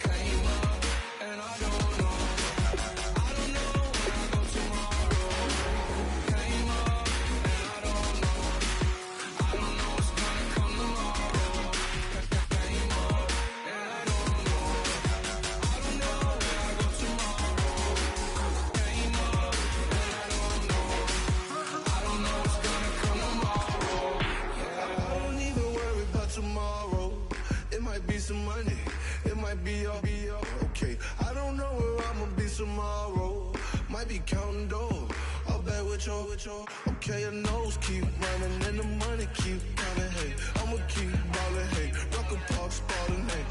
came up, and I don't know. I don't know where I go tomorrow. Came up, and I don't know. I don't know what's gonna come tomorrow. Came up, and I don't know. I don't know where I go tomorrow. Came up, and I don't know. I don't know what's gonna come tomorrow. Yeah. I don't even worry about tomorrow. It might be some money, it might be all okay. I don't know where I'ma be tomorrow. Might be counting dough, I'll bet with your. Okay, your nose keep running and the money keep coming. Hey, I'ma keep ballin'. Hey, rock a park, ballin'. Hey,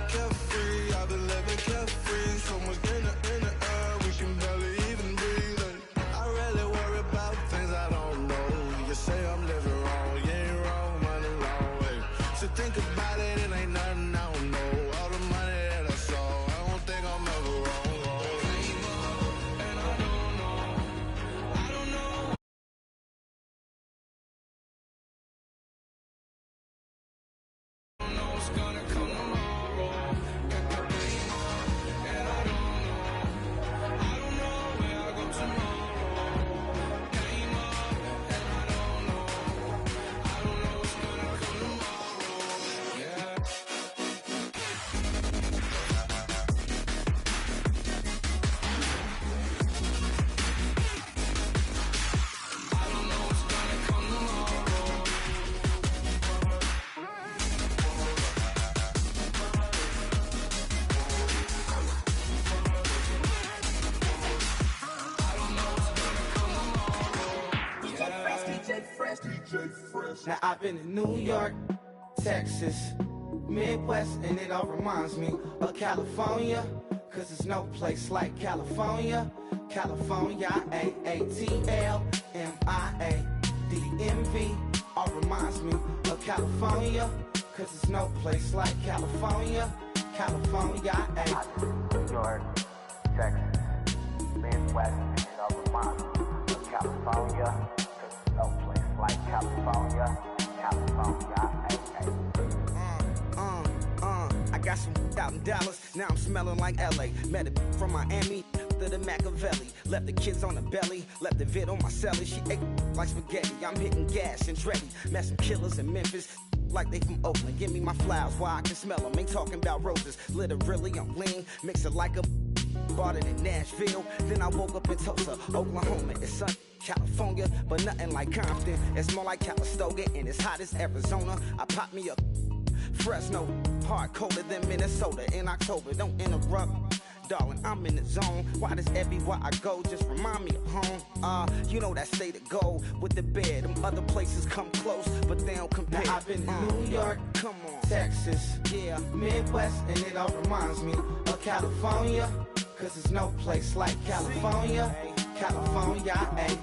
carefree, I've been living carefree. So much in the air, we can barely even breathe. Hey, I rarely worry about things I don't know. You say I'm living wrong, you ain't wrong, money long way. So think about it, it ain't nothing I don't know. All the money that I saw, I don't think I'm ever wrong. Came up, and I don't know. I don't know. I don't know what's gonna come tomorrow. Came up, and I don't know. I don't know where I go tomorrow. Came up, and I don't know. I don't know what's gonna come tomorrow. Yeah. I don't know what's gonna come tomorrow. I don't know what's gonna come tomorrow. Yeah. Now I've been in New York, Texas, Midwest, and it all reminds me of California. Cause there's no place like California. California, AATLMIA-DMV. All reminds me of California. Cause there's no place like California. California, New York, Texas, Midwest, and it all reminds me of California. Cause there's no place like California. California, I got some out in Dallas, now I'm smelling like LA. Met it from Miami to the Machiavelli. Left the kids on the belly, left the vid on my celly. She ate like spaghetti, I'm hitting gas and Dreddy. Met some killers in Memphis, like they from Oakland. Give me my flowers while I can smell them. Ain't talking about roses, literally I'm lean. Mix it like a bought it in Nashville. Then I woke up in Tulsa, Oklahoma. It's sun, California, but nothing like Compton. It's more like Calistoga and it's hot as Arizona. I pop me up Fresno, hard colder than Minnesota in October. Don't interrupt, darling, I'm in the zone. Why does everywhere I go just remind me of home? You know that state of gold with the bed. Them other places come close, but they don't compare. Now I've been to New York, come on, Texas, yeah, Midwest, and it all reminds me of California. Cause there's no place like California. California,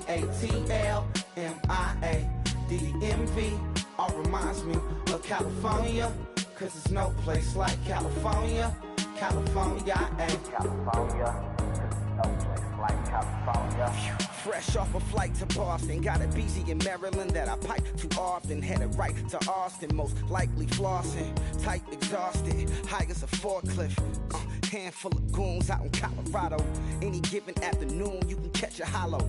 AATLMIA-DMV. All reminds me of California. Cause there's no place like California. California, California, no place like California. fresh off a flight to Boston. Got a BZ in Maryland that I pipe too often. Headed right to Austin, most likely flossing. Tight, exhausted, high as a forklift. Handful of goons out in Colorado. Any given afternoon, you can catch a hollow.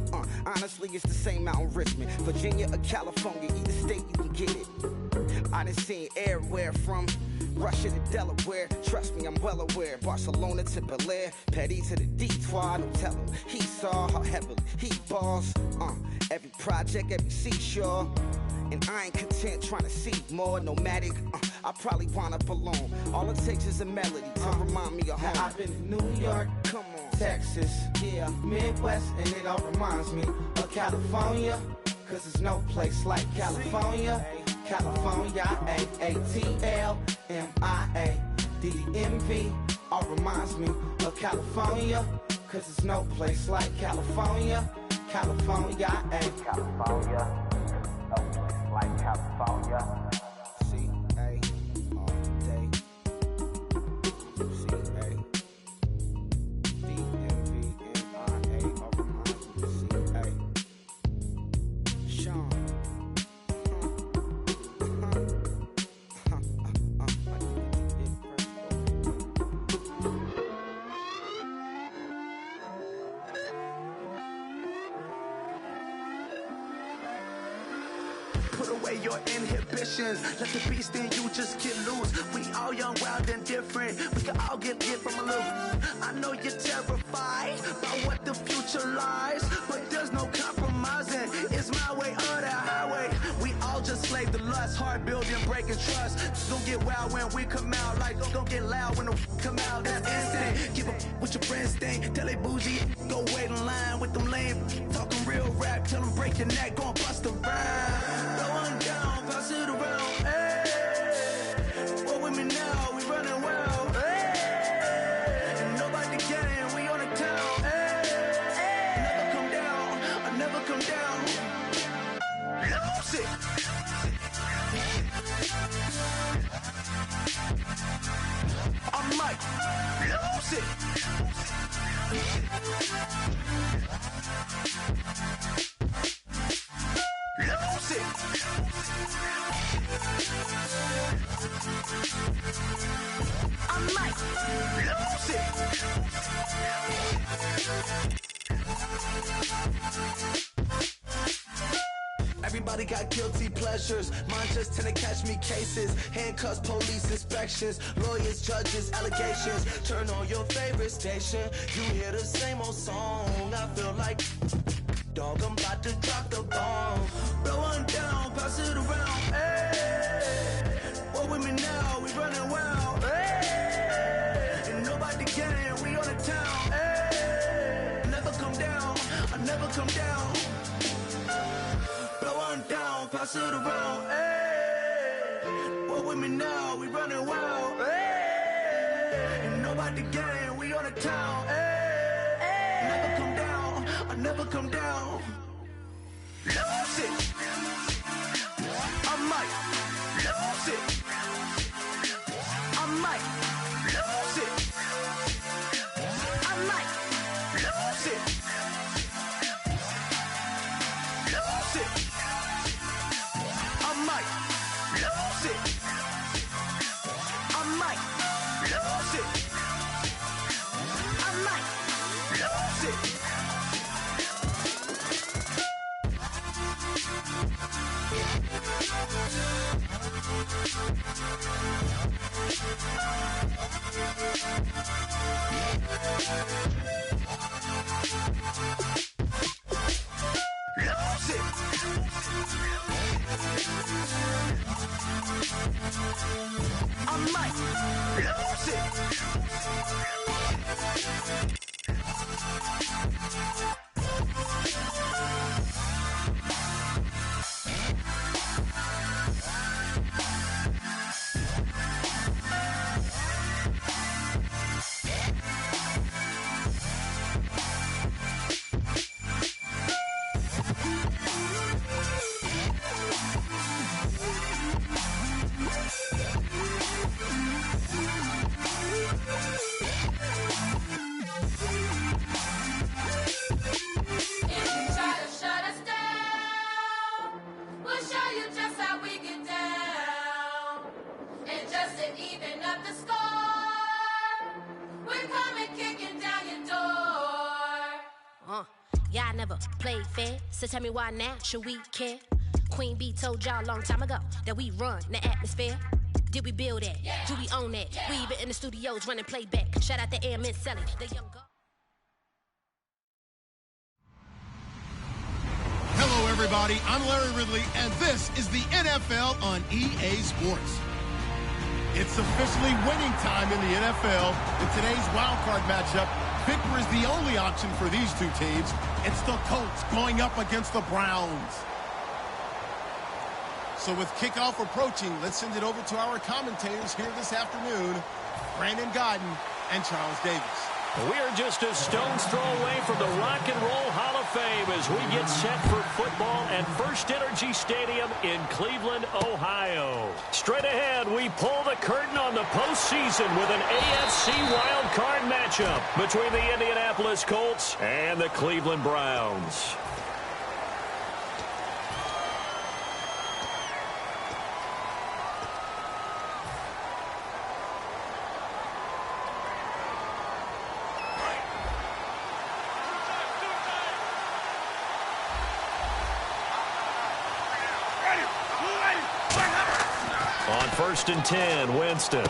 Honestly, it's the same out in Richmond, Virginia or California. Either state, you can get it. I done seen everywhere from Russia to Delaware. Trust me, I'm well aware. Barcelona to Bel Air, Petty to the Detroit. Don't tell him he saw how heavily he balls. Every project, every seashore. And I ain't content trying to see more nomadic. I probably wind up alone. All it takes is a melody to remind me of home. Now I've been to New York, come on, Texas, yeah, Midwest, and it all reminds me of California. Cause there's no place like California. California, AATLMIA-DMV. All reminds me of California. Cause there's no place like California. California, California, no place like California. C-A all day. C-A D-M-V-M-I-A all reminds me of C-A. Sean. away your inhibitions. Let the beast in you just get loose. We all young, wild, and different. We can all get from a little. I know you're terrified by what the future lies, but there's no compromising. It's my way or the highway. We all just slave the lust, hard building, breaking trust. Don't get wild when we come out, like don't get loud when the come out. That's instant. Keep up with your friends thing. Tell they bougie, go wait in line with them lame. Talking real rap, tell them break your neck, go and bust a rhyme. Going down, pass it around. Hey, what with me now? We running wild. Hey, and nobody can. We on the town. Hey, never come down. I never come down. Lose it. I might lose it. Lose it. I might lose it. Everybody got guilty pleasures. Mine just tend to catch me cases. Handcuffs, police inspections, lawyers, judges, allegations. Turn on your favorite station. You hear the same old song. I feel like, dog, I'm about to drop the bomb. Blowing down, pass it around. Hey, what with me now? We running wild. Hey, and nobody can. We on the town. Hey, never come down. I never come down. Blowing down, pass it around. Hey, what with me now? We running wild. Hey, and nobody can. We on the town. Hey, never come down. I never come down. Lose it. I might lose it. I might lose it. I might lose it. Lose it. I might lose it. I might lose it. I might lose it. Lose it. I might lose it. Y'all never played fair, so tell me why now should we care? Queen B told y'all a long time ago that we run the atmosphere. Did we build that? Yeah. Do we own that? Yeah. We even in the studios running playback. Shout out to Airman Selly, the young girl. Hello, everybody. I'm Larry Ridley, and this is the NFL on EA Sports. It's officially winning time in the NFL. In today's wildcard matchup, victory is the only option for these two teams. It's the Colts going up against the Browns. So with kickoff approaching, let's send it over to our commentators here this afternoon, Brandon Godden and Charles Davis. We are just a stone's throw away from the Rock and Roll Hall of Fame as we get set for football at First Energy Stadium in Cleveland, Ohio. Straight ahead, we pull the curtain on the postseason with an AFC wildcard matchup between the Indianapolis Colts and the Cleveland Browns. first and 10. Winston.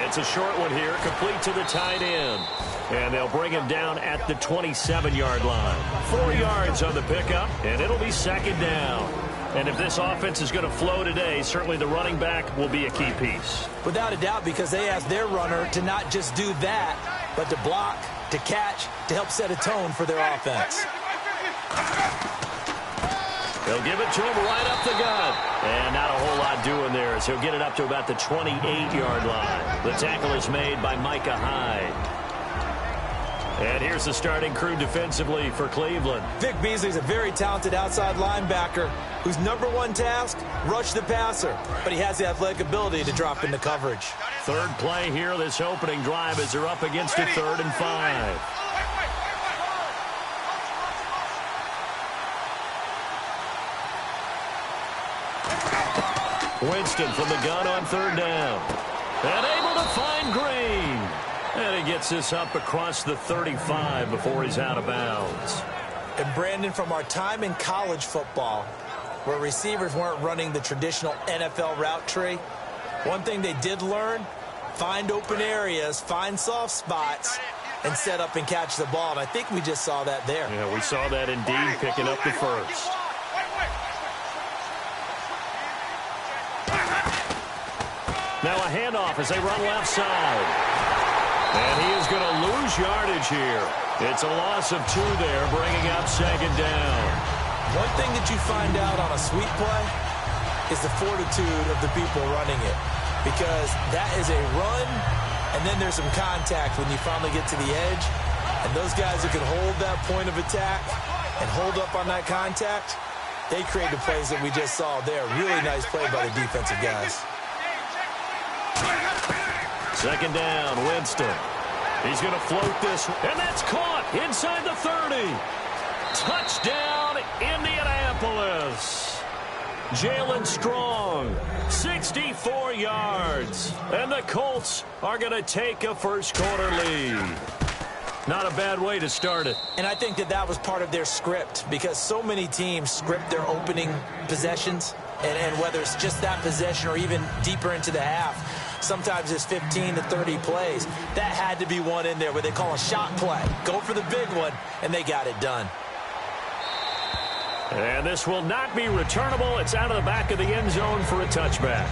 It's a short one here, complete to the tight end. And they'll bring him down at the 27-yard line. 4 yards on the pickup, and it'll be second down. And if this offense is going to flow today, certainly the running back will be a key piece. Without a doubt, because they asked their runner to not just do that, but to block, to catch, to help set a tone for their offense. They'll give it to him right up the gut. And not a whole lot doing there as he'll get it up to about the 28-yard line. The tackle is made by Micah Hyde. And here's the starting crew defensively for Cleveland. Vic Beasley's a very talented outside linebacker whose number one task, rush the passer. But he has the athletic ability to drop into coverage. Third play here, this opening drive as they're up against a 3rd and 5. Winston from the gun on 3rd down. And able to find Green. And he gets this up across the 35 before he's out of bounds. And Brandon, from our time in college football, where receivers weren't running the traditional NFL route tree, one thing they did learn, find open areas, find soft spots, and set up and catch the ball. And I think we just saw that there. Yeah, we saw that indeed, picking up the first. Now a handoff as they run left side. And he is going to lose yardage here. It's a loss of 2 there, bringing up second down. One thing that you find out on a sweep play is the fortitude of the people running it. Because that is a run, and then there's some contact when you finally get to the edge. And those guys who can hold that point of attack and hold up on that contact, they create the plays that we just saw there. Really nice play by the defensive guys. Second down, Winston. He's going to float this, and that's caught inside the 30. Touchdown, Indianapolis. Jalen Strong, 64 yards. And the Colts are going to take a first-quarter lead. Not a bad way to start it. And I think that that was part of their script, because so many teams script their opening possessions, and whether it's just that possession or even deeper into the half, sometimes it's 15 to 30 plays. That had to be one in there where they call a shot play. Go for the big one, and they got it done. And this will not be returnable. It's out of the back of the end zone for a touchback.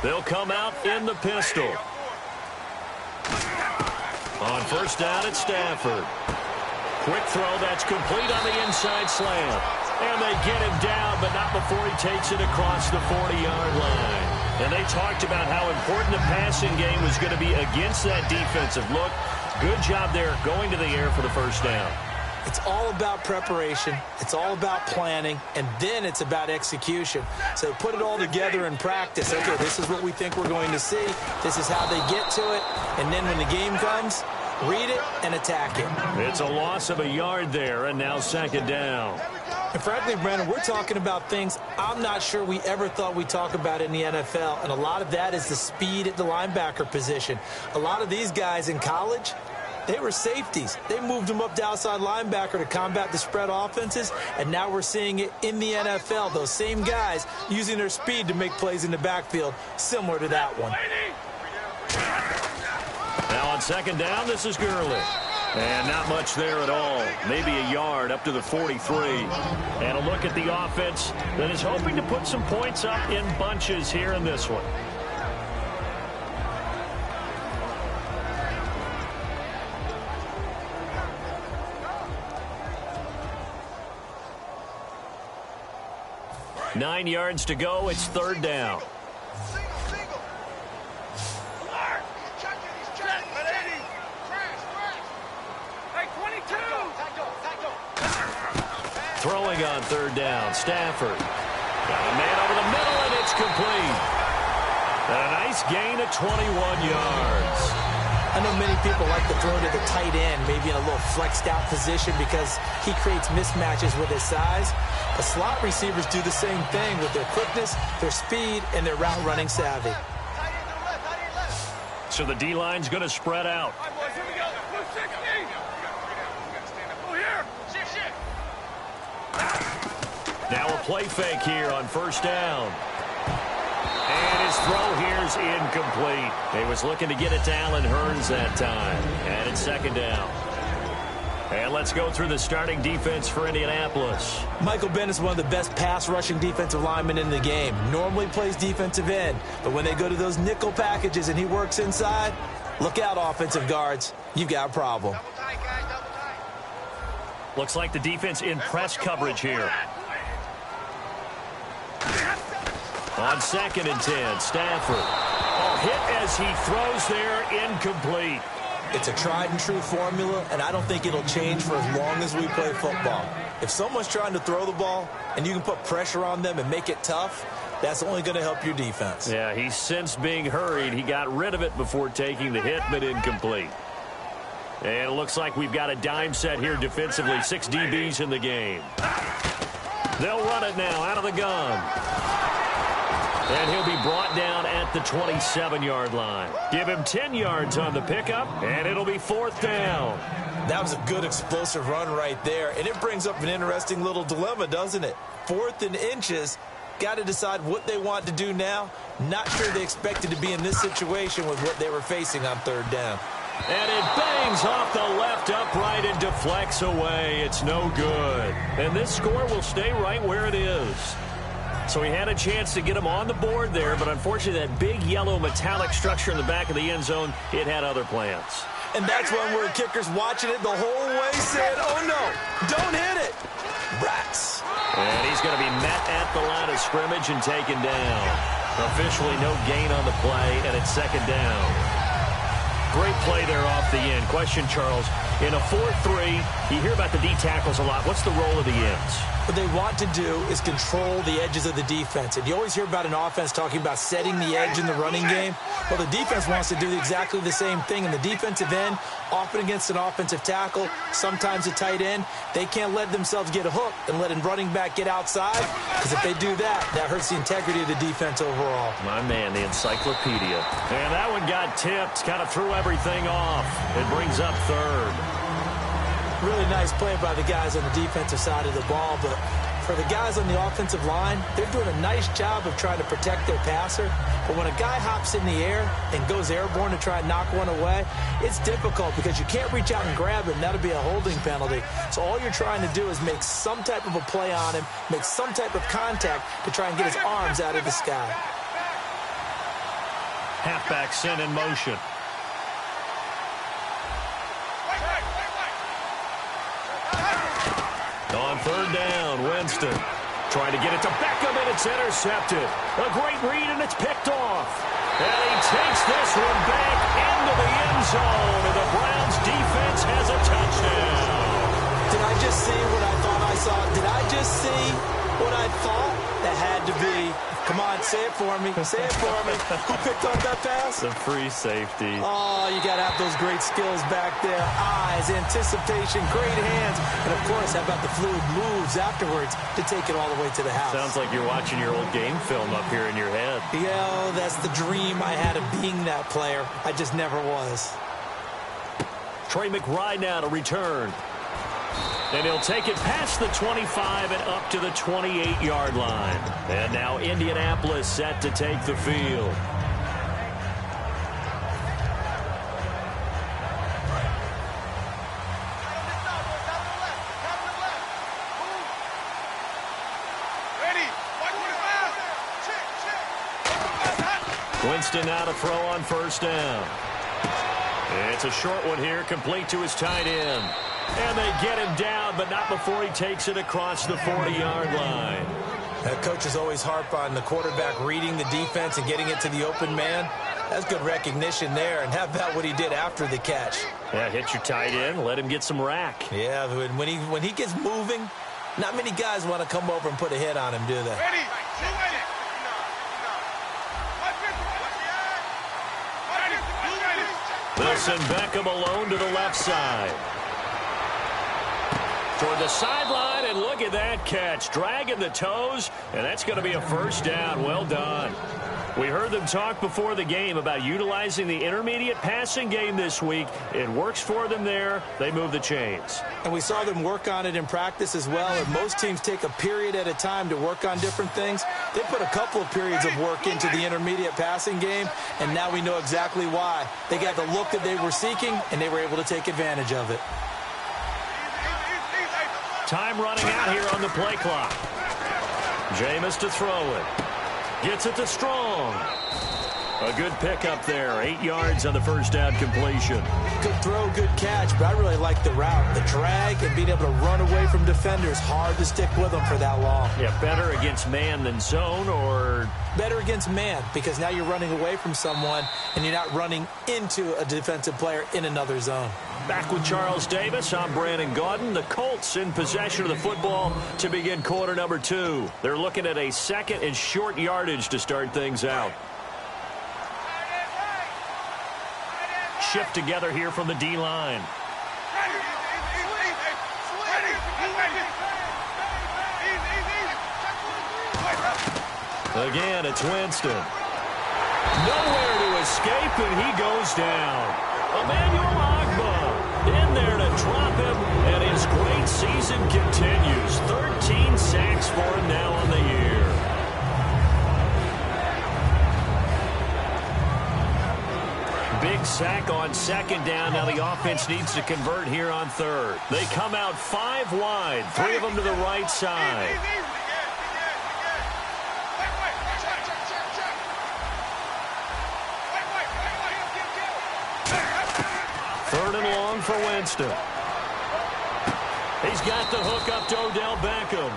They'll come out in the pistol. On first down, it's Stafford. Quick throw, that's complete on the inside slant. And they get him down, but not before he takes it across the 40-yard line. And they talked about how important the passing game was going to be against that defensive look. Good job there going to the air for the first down. It's all about preparation. It's all about planning. And then it's about execution. So put it all together in practice. Okay, this is what we think we're going to see. This is how they get to it. And then when the game comes, read it and attack it. It's a loss of a yard there, and now second down. And frankly, Brandon, we're talking about things I'm not sure we ever thought we'd talk about in the NFL. And a lot of that is the speed at the linebacker position. A lot of these guys in college, they were safeties. They moved them up to outside linebacker to combat the spread offenses, and now we're seeing it in the NFL. Those same guys using their speed to make plays in the backfield, similar to that one. Now on second down, this is Gurley. And not much there at all. Maybe a yard up to the 43. And a look at the offense that is hoping to put some points up in bunches here in this one. Nine yards to go. It's third down. Throwing on third down, Stafford. Got a man over the middle, and it's complete. And a nice gain of 21 yards. I know many people like to throw to the tight end, maybe in a little flexed out position because he creates mismatches with his size. But slot receivers do the same thing with their quickness, their speed, and their route running savvy. So the D-line's going to spread out. Now a play fake here on first down. And his throw here is incomplete. He was looking to get it to Allen Hurns that time. And it's second down. And let's go through the starting defense for Indianapolis. Michael Bennett is one of the best pass-rushing defensive linemen in the game. Normally plays defensive end, but when they go to those nickel packages and he works inside, look out, offensive guards. You've got a problem. Looks like the defense in press coverage here. On 2nd and 10, Stafford. Oh, hit as he throws there, incomplete. It's a tried-and-true formula, and I don't think it'll change for as long as we play football. If someone's trying to throw the ball and you can put pressure on them and make it tough, that's only going to help your defense. Yeah, he's since being hurried. He got rid of it before taking the hit, but incomplete. And it looks like we've got a dime set here defensively. 6 DBs in the game. They'll run it now out of the gun. And he'll be brought down at the 27-yard line. Give him 10 yards on the pickup, and it'll be 4th down. That was a good explosive run right there, and it brings up an interesting little dilemma, doesn't it? 4th and inches, got to decide what they want to do now. Not sure they expected to be in this situation with what they were facing on 3rd down. And it bangs off the left upright and deflects away. It's no good. And this score will stay right where it is. So he had a chance to get him on the board there, but unfortunately that big yellow metallic structure in the back of the end zone, it had other plans. And that's when we're kickers watching it the whole way saying, oh no, don't hit it. Rats. And he's going to be met at the line of scrimmage and taken down. Officially no gain on the play, and it's 2nd down. Great play there off the end. Question, Charles, in a 4-3, you hear about the D tackles a lot. What's the role of the ends? What they want to do is control the edges of the defense. And you always hear about an offense talking about setting the edge in the running game. Well, the defense wants to do exactly the same thing. In the defensive end, often against an offensive tackle, sometimes a tight end, they can't let themselves get a hook and let a running back get outside. Because if they do that, that hurts the integrity of the defense overall. My man, the encyclopedia. And that one got tipped, kind of threw everything off. It brings up 3rd. Really nice play by the guys on the defensive side of the ball, but for the guys on the offensive line, they're doing a nice job of trying to protect their passer. But when a guy hops in the air and goes airborne to try and knock one away, it's difficult because you can't reach out and grab him. That'll be a holding penalty. So all you're trying to do is make some type of a play on him, make some type of contact to try and get his arms out of the sky. Halfback sent in motion. On 3rd down, Winston trying to get it to Beckham, and it's intercepted. A great read, and it's picked off. And he takes this one back into the end zone, and the Browns defense has a touchdown. Did I just see what I thought I saw? Did I just see what I thought? That had to be. Come on, say it for me. Say it for me. Who picked up that pass? The free safety. Oh, you got to have those great skills back there. Eyes, anticipation, great hands. And, of course, how about the fluid moves afterwards to take it all the way to the house? Sounds like you're watching your old game film up here in your head. Yeah, that's the dream I had of being that player. I just never was. Trey McBride now to return. And he'll take it past the 25 and up to the 28-yard line. And now Indianapolis set to take the field. Winston now to throw on 1st down. It's a short one here, complete to his tight end. And they get him down, but not before he takes it across the 40-yard line. That coaches always harp on the quarterback reading the defense and getting it to the open man. That's good recognition there. And how about what he did after the catch? Yeah, hit your tight end, let him get some rack. Yeah, when he gets moving, Not many guys want to come over and put a hit on him, do they? They'll send Beckham alone to the left side. Toward the sideline, and look at that catch. Dragging the toes, and that's going to be a first down. Well done. We heard them talk before the game about utilizing the intermediate passing game this week. It works for them there. They move the chains. And we saw them work on it in practice as well. And most teams take a period at a time to work on different things. They put a couple of periods of work into the intermediate passing game, and now we know exactly why. They got the look that they were seeking, and they were able to take advantage of it. Time running out here on the play clock. Jameis to throw it. Gets it to Strong. A good pickup there. 8 yards on the first down completion. Good throw, good catch, but I really like the route. The drag and being able to run away from defenders. Hard to stick with them for that long. Yeah, better against man than zone, or? Better against man, because now you're running away from someone and you're not running into a defensive player in another zone. Back with Charles Davis, I'm Brandon Gaudin. The Colts in possession of the football to begin quarter number 2. They're looking at a second and short yardage to start things out. Shift together here from the D-line. Again, it's Winston. Nowhere to escape, and he goes down. Emmanuel Ogbah in there to drop him, and his great season continues. 13 sacks for him now on the year. Big sack on second down. Now the offense needs to convert here on third. They come out 5 wide, 3 of them to the right side. Third and long for Winston. He's got the hook up to Odell Beckham.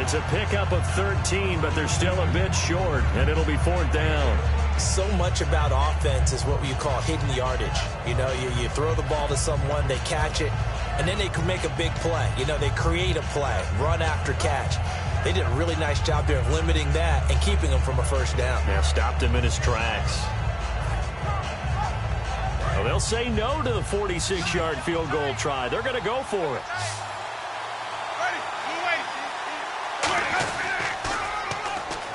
It's a pickup of 13, but they're still a bit short, and it'll be 4th down. So much about offense is what you call hidden yardage. You know, you throw the ball to someone, they catch it, and then they can make a big play. You know, they create a play, run after catch. They did a really nice job there of limiting that and keeping him from a first down. Yeah, stopped him in his tracks. Well, they'll say no to the 46-yard field goal try. They're going to go for it.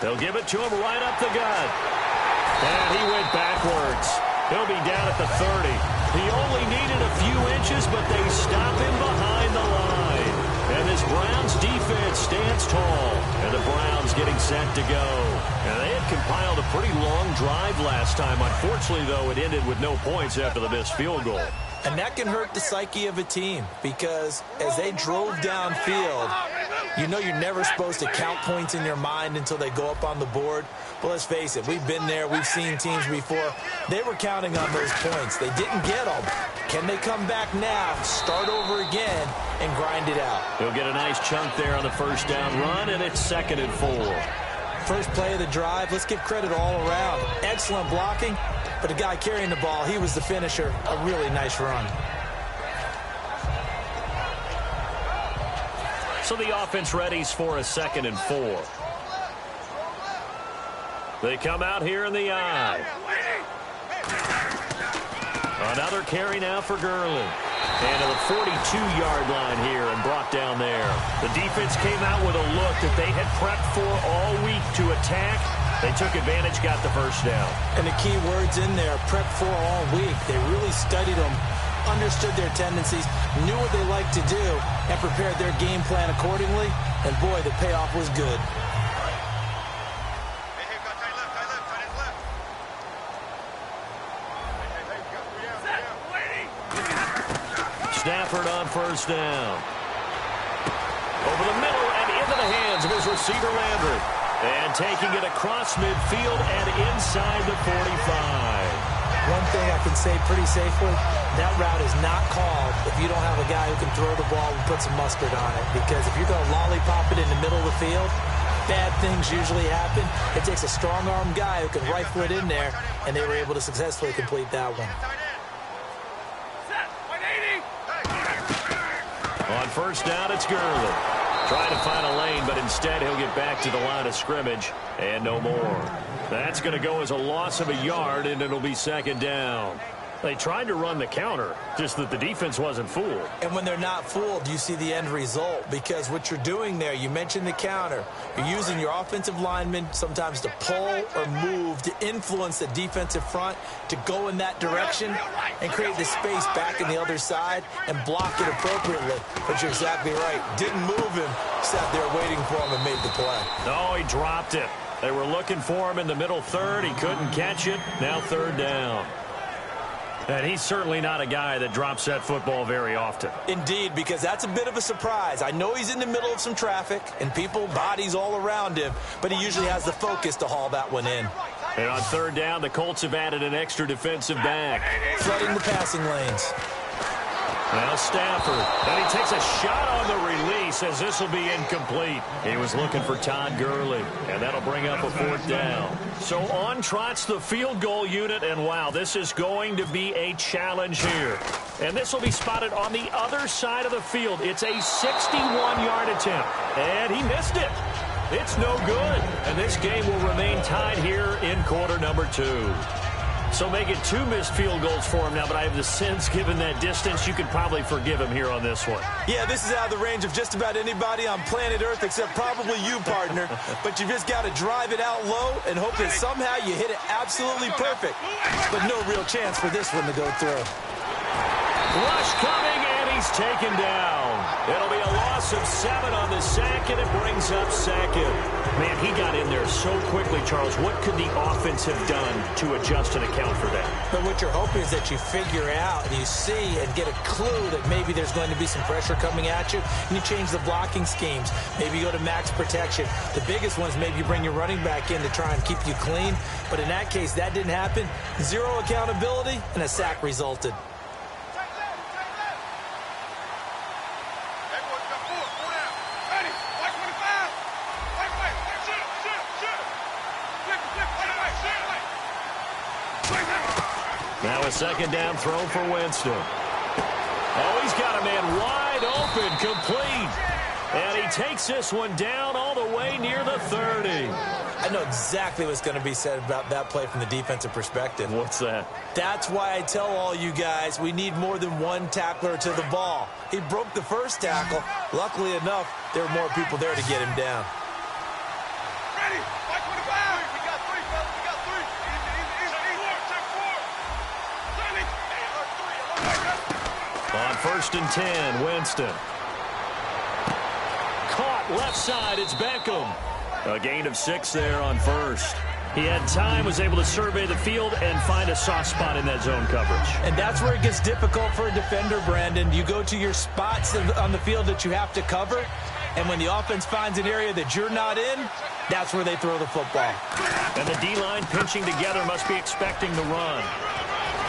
They'll give it to him right up the gut. And he went backwards. He'll be down at the 30. He only needed a few inches, but they stop him behind the line. And this Browns defense stands tall. And the Browns getting set to go. And they had compiled a pretty long drive last time. Unfortunately, though, it ended with no points after the missed field goal. And that can hurt the psyche of a team, because as they drove downfield, you know you're never supposed to count points in your mind until they go up on the board. But let's face it, we've been there. We've seen teams before. They were counting on those points. They didn't get them. Can they come back now, start over again, and grind it out? He'll get a nice chunk there on the first down run, and it's 2nd and 4. First play of the drive, let's give credit all around. Excellent blocking, but the guy carrying the ball, he was the finisher. A really nice run. So the offense readies for a 2nd and 4. They come out here in the I. Another carry now for Gurley. And to the 42-yard line here and brought down there. The defense came out with a look that they had prepped for all week to attack. They took advantage, got the first down. And the key words in there, prepped for all week. They really studied them, understood their tendencies, knew what they liked to do, and prepared their game plan accordingly. And boy, the payoff was good. Stafford on first down. Over the middle and into the hands of his receiver Landry. And taking it across midfield and inside the 45. One thing I can say pretty safely, that route is not called if you don't have a guy who can throw the ball and put some mustard on it. Because if you're going to lollipop it in the middle of the field, bad things usually happen. It takes a strong-armed guy who can rifle it in there, and they were able to successfully complete that one. On first down, it's Gurley. Trying to find a lane, but instead he'll get back to the line of scrimmage and no more. That's going to go as a loss of a yard, and it'll be second down. They tried to run the counter, just that the defense wasn't fooled. And when they're not fooled, you see the end result, because what you're doing there, you mentioned the counter. You're using your offensive linemen sometimes to pull or move to influence the defensive front to go in that direction and create the space back in the other side and block it appropriately. But you're exactly right. Didn't move him, sat there waiting for him and made the play. No, he dropped it. They were looking for him in the middle third. He couldn't catch it. Now third down. And he's certainly not a guy that drops that football very often. Indeed, because that's a bit of a surprise. I know he's in the middle of some traffic and people, bodies all around him, but he usually has the focus to haul that one in. And on third down, the Colts have added an extra defensive back. Flooding the passing lanes. Now Stafford, and he takes a shot on the release as this will be incomplete. He was looking for Todd Gurley, and that'll bring up a fourth down. So on trots the field goal unit, and wow, this is going to be a challenge here. And this will be spotted on the other side of the field. It's a 61-yard attempt, and he missed it. It's no good, and this game will remain tied here in quarter number 2. So make it 2 missed field goals for him now, but I have the sense, given that distance, you could probably forgive him here on this one. Yeah, this is out of the range of just about anybody on planet Earth except probably you, partner. But you just got to drive it out low and hope that somehow you hit it absolutely perfect. But no real chance for this one to go through. Rush coming, and he's taken down. It'll be a loss of 7 on the sack, and it brings up second. Man, he got in there so quickly, Charles. What could the offense have done to adjust and account for that? But what you're hoping is that you figure out and you see and get a clue that maybe there's going to be some pressure coming at you, and you change the blocking schemes. Maybe you go to max protection. The biggest one is maybe you bring your running back in to try and keep you clean. But in that case, that didn't happen. 0 accountability, and a sack resulted. Now a second down throw for Winston. Oh, he's got a man wide open, complete. And he takes this one down all the way near the 30. I know exactly what's going to be said about that play from the defensive perspective. What's that? That's why I tell all you guys we need more than one tackler to the ball. He broke the first tackle. Luckily enough, there were more people there to get him down. Ready? 525. We got 3, fellas. We got 3. On first and 10, Winston. Caught left side, it's Beckham. A gain of 6 there on first. He had time, was able to survey the field and find a soft spot in that zone coverage. And that's where it gets difficult for a defender, Brandon. You go to your spots on the field that you have to cover, and when the offense finds an area that you're not in, that's where they throw the football. And the D-line pinching together must be expecting the run.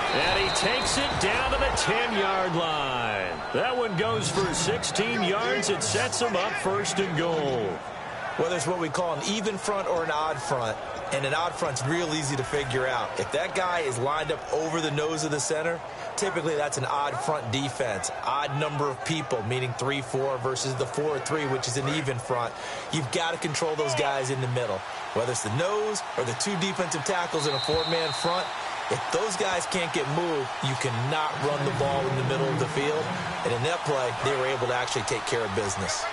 And he takes it down to the 10-yard line. That one goes for 16 yards. It sets him up first and goal. Whether it's what we call an even front or an odd front, and an odd front's real easy to figure out. If that guy is lined up over the nose of the center, typically that's an odd front defense. Odd number of people, meaning 3-4 versus the 4-3, which is an even front. You've got to control those guys in the middle. Whether it's the nose or the 2 defensive tackles in a 4-man front, if those guys can't get moved, you cannot run the ball in the middle of the field. And in that play, they were able to actually take care of business.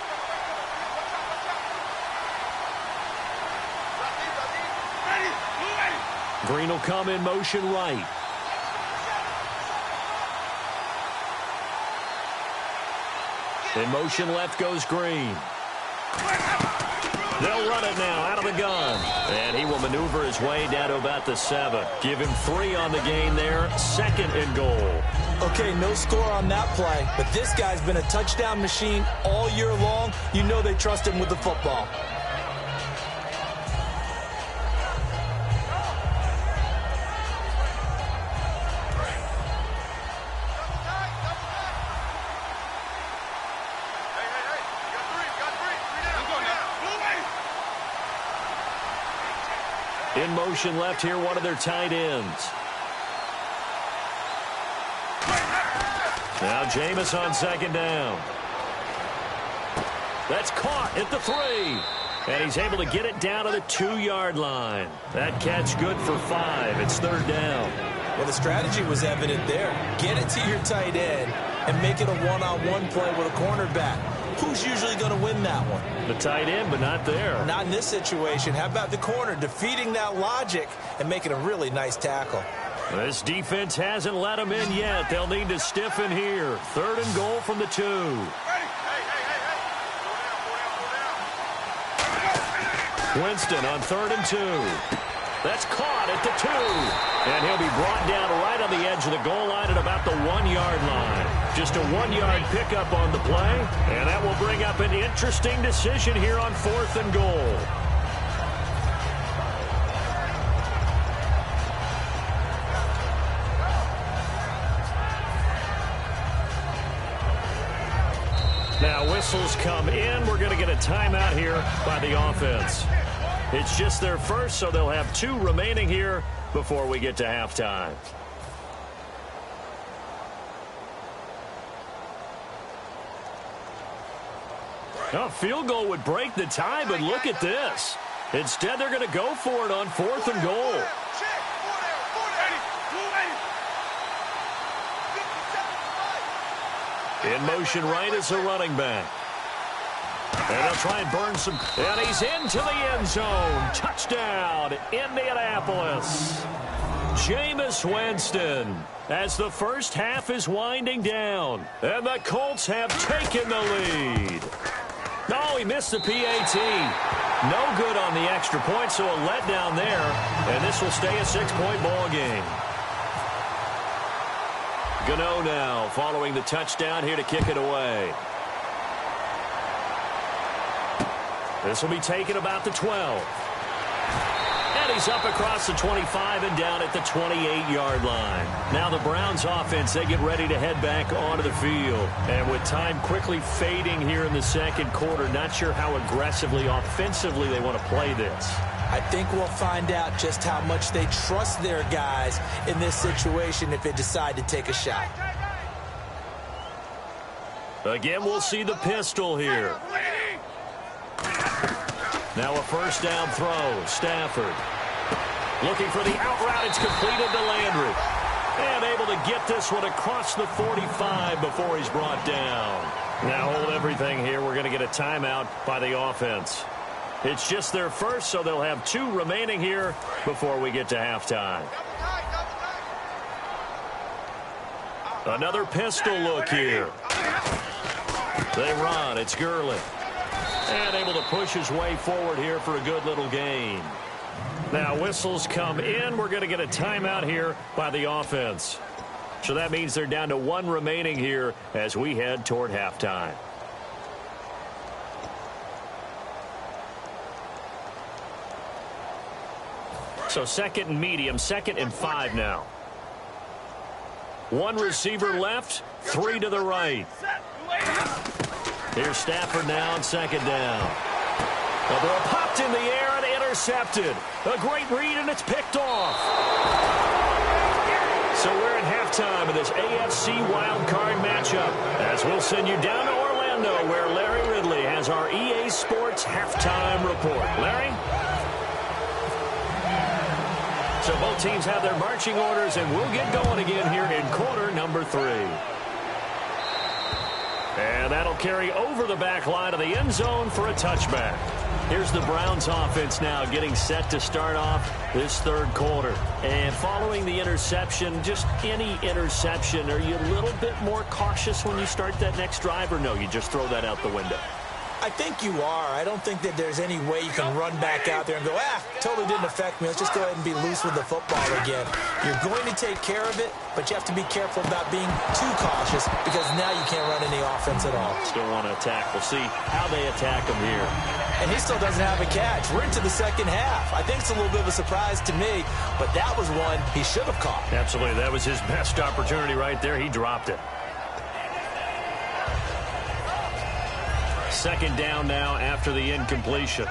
Green will come in motion right. In motion left goes Green. They'll run it now out of the gun. And he will maneuver his way down to about the 7. Give him 3 on the gain there. Second and goal. Okay, no score on that play, but this guy's been a touchdown machine all year long. You know they trust him with the football. In motion left here, one of their tight ends. Now Jameis on second down. That's caught at the 3. And he's able to get it down to the 2-yard line. That catch good for 5. It's 3rd down. Well, the strategy was evident there. Get it to your tight end and make it a one-on-one play with a cornerback. Who's usually going to win that one? The tight end, but not there. Not in this situation. How about the corner defeating that logic and making a really nice tackle? This defense hasn't let them in yet. They'll need to stiffen here. 3rd and goal from the 2. Winston on 3rd and 2. That's caught at the 2. And he'll be brought down right on the edge of the goal line at about the 1-yard line. Just a 1-yard pickup on the play. And that will bring up an interesting decision here on 4th and goal. Now whistles come in. We're going to get a timeout here by the offense. It's just their first, so they'll have 2 remaining here before we get to halftime. A field goal would break the tie, but look at this. Instead, they're going to go for it on 4th and goal. In motion right is a running back. And they'll try and burn some. And he's into the end zone. Touchdown, Indianapolis. Jameis Winston as the first half is winding down. And the Colts have taken the lead. No, he missed the PAT. No good on the extra point, so a letdown there. And this will stay a 6-point ball game. Gano now following the touchdown here to kick it away. This will be taken about the 12. And he's up across the 25 and down at the 28-yard line. Now the Browns offense, they get ready to head back onto the field. And with time quickly fading here in the second quarter, not sure how aggressively, offensively they want to play this. I think we'll find out just how much they trust their guys in this situation if they decide to take a shot. Again, we'll see the pistol here. Now a first down throw. Stafford looking for the out route. It's completed to Landry. And able to get this one across the 45 before he's brought down. Now hold everything here. We're going to get a timeout by the offense. It's just their first, so they'll have 2 remaining here before we get to halftime. Another pistol look here. They run. It's Gurley. And able to push his way forward here for a good little gain. Now whistles come in. We're going to get a timeout here by the offense. So that means they're down to 1 remaining here as we head toward halftime. So 2nd and medium, 2nd and 5 now. 1 receiver left, 3 to the right. Here's Stafford now on 2nd down. The ball popped in the air and intercepted. A great read, and it's picked off. So we're at halftime of this AFC wildcard matchup as we'll send you down to Orlando where Larry Ridley has our EA Sports halftime report. Larry? So both teams have their marching orders, and we'll get going again here in quarter number 3. And that'll carry over the back line of the end zone for a touchback. Here's the Browns offense now getting set to start off this 3rd quarter. And following the interception, just any interception, are you a little bit more cautious when you start that next drive, or no, you just throw that out the window? I think you are. I don't think that there's any way you can run back out there and go, totally didn't affect me. Let's just go ahead and be loose with the football again. You're going to take care of it, but you have to be careful about being too cautious because now you can't run any offense at all. Still want to attack. We'll see how they attack him here. And he still doesn't have a catch. We're into the second half. I think it's a little bit of a surprise to me, but that was one he should have caught. Absolutely. That was his best opportunity right there. He dropped it. 2nd down now after the incompletion.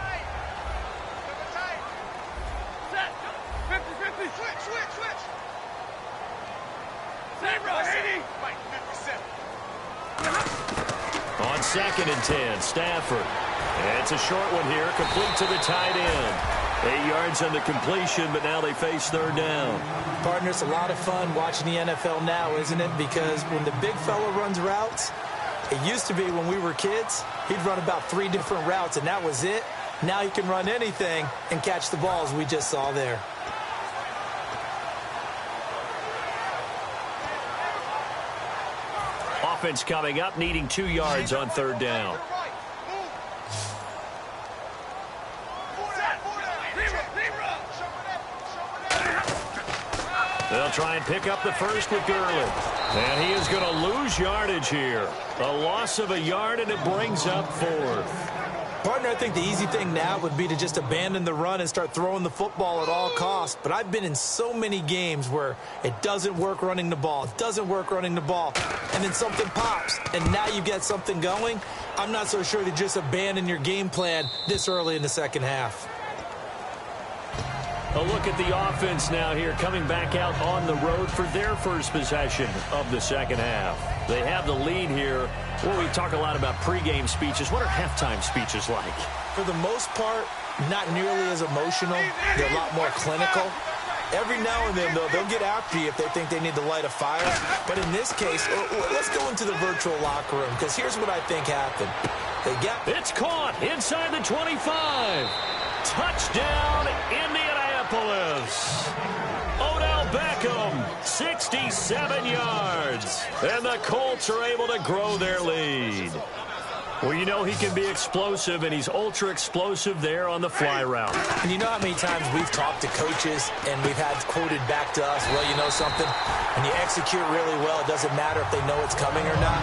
On 2nd and 10. Stafford. And it's a short one here, complete to the tight end. 8 yards on the completion, but now they face 3rd down. Partner, it's a lot of fun watching the NFL now, isn't it? Because when the big fella runs routes, it used to be when we were kids, he'd run about 3 different routes, and that was it. Now he can run anything and catch the balls we just saw there. Offense coming up, needing 2 yards on 3rd down. They'll try and pick up the first with Gurley. And he is going to lose yardage here. A loss of a yard, and it brings up 4th. Partner, I think the easy thing now would be to just abandon the run and start throwing the football at all costs. But I've been in so many games where it doesn't work running the ball. It doesn't work running the ball. And then something pops, and now you get something going. I'm not so sure to just abandon your game plan this early in the second half. A look at the offense now here, coming back out on the road for their first possession of the second half. They have the lead here. Well, we talk a lot about pregame speeches. What are halftime speeches like? For the most part, not nearly as emotional. They're a lot more clinical. Every now and then, though, they'll get after you if they think they need to light a fire. But in this case, let's go into the virtual locker room, because here's what I think happened. It's caught inside the 25. Touchdown, Indianapolis. Odell Beckham, 67 yards. And the Colts are able to grow their lead. Well, you know he can be explosive, and he's ultra-explosive there on the fly route. And you know how many times we've talked to coaches and we've had quoted back to us, well, you know something? When you execute really well, it doesn't matter if they know it's coming or not.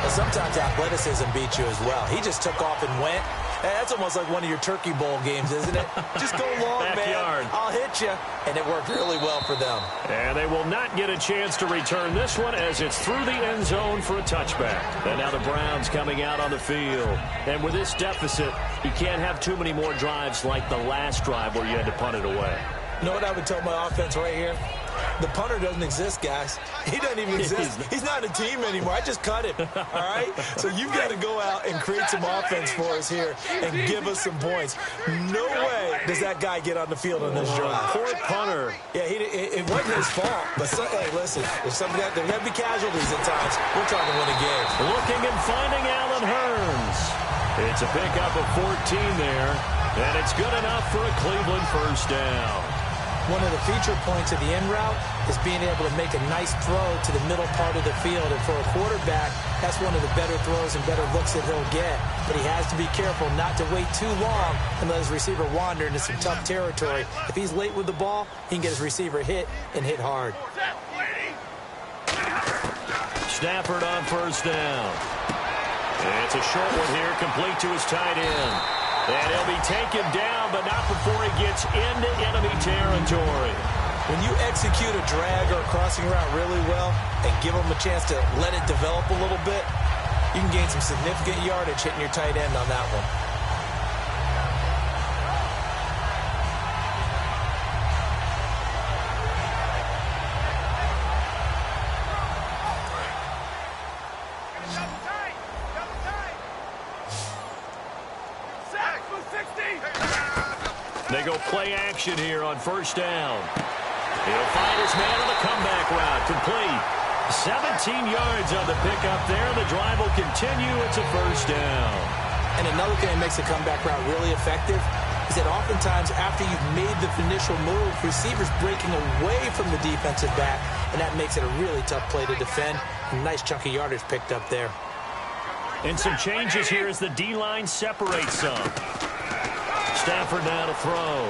But sometimes athleticism beats you as well. He just took off and went. That's almost like one of your Turkey Bowl games, isn't it? Just go long, Backyard. man. I'll hit you. And it worked really well for them. And they will not get a chance to return this one as it's through the end zone for a touchback. And now the Browns coming out on the field. And with this deficit, you can't have too many more drives like the last drive where you had to punt it away. You know what I would tell my offense right here? The punter doesn't exist, guys. He doesn't even exist. He's not a team anymore. I just cut him, all right? So you've got to go out and create some offense for us here and give us some points. No way does that guy get on the field on this drive. Poor punter. Yeah, it wasn't his fault. But, hey, listen, there's got to be casualties at times. We're trying to win a game. Looking and finding Allen Hurns. It's a pickup of 14 there, and it's good enough for a Cleveland first down. One of the feature points of the in route is being able to make a nice throw to the middle part of the field. And for a quarterback, that's one of the better throws and better looks that he'll get. But he has to be careful not to wait too long and let his receiver wander into some tough territory. If he's late with the ball, he can get his receiver hit and hit hard. Stafford on first down. It's a short one here, complete to his tight end. And he'll be taken down, but not before he gets into enemy territory. When you execute a drag or a crossing route really well and give them a chance to let it develop a little bit, you can gain some significant yardage hitting your tight end on that one. They go play action here on first down. He'll find his man on the comeback route. Complete. 17 yards on the pickup there. The drive will continue. It's a first down. And another thing that makes a comeback route really effective is that oftentimes after you've made the initial move, receivers breaking away from the defensive back, and that makes it a really tough play to defend. A nice chunk of yardage picked up there. And some changes here as the D-line separates some. Stafford now to throw.